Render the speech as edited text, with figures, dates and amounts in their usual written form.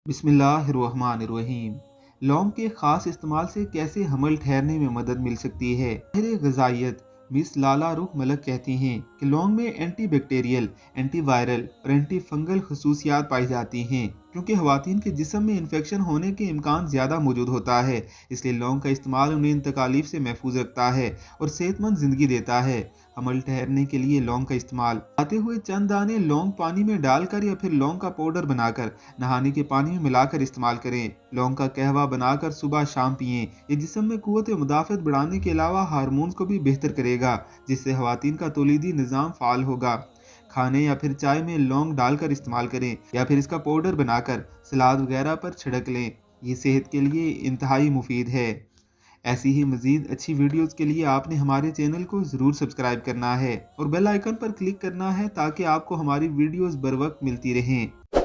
बिस्मिल्लाहिर्रहमानिर्रहीम। लौंग के ख़ास इस्तेमाल से कैसे हमल ठहरने में मदद मिल सकती है। माहिर ग़िज़ाइयत मिस लाला रुख मलक कहती हैं कि लौंग में एंटी बैक्टीरियल, एंटी वायरल और एंटी फंगल खसूसियात पाई जाती हैं, क्योंकि ख़वातीन के जिस्म में इन्फेक्शन होने के इम्कान ज़्यादा मौजूद होता है। इसलिए लौंग का इस्तेमाल उन्हें इन तकालीफ से महफूज रखता है और सेहतमंद ज़िंदगी देता है। हमल ठहरने के लिए लौंग का इस्तेमाल आते हुए चंद दाने लौंग पानी में डालकर या फिर लौंग का पाउडर बनाकर नहाने के पानी में मिलाकर इस्तेमाल करें। लौंग का कहवा बनाकर सुबह शाम पिएं। ये जिस्म में कुव्वत मुदाफ़त बढ़ाने के अलावा हार्मोन्स को भी बेहतर करेगा, जिससे ख़वातीन का तौलीदी निज़ाम फ़ाल होगा। खाने या फिर चाय में लौंग डालकर इस्तेमाल करें या फिर इसका पाउडर बनाकर सलाद वगैरह पर छिड़क लें। ये सेहत के लिए इंतहाई मुफीद है। ऐसी ही मज़ीद अच्छी वीडियोज़ के लिए आपने हमारे चैनल को ज़रूर सब्सक्राइब करना है और बेल आइकन पर क्लिक करना है, ताकि आपको हमारी वीडियोज़ बर वक्त मिलती रहें।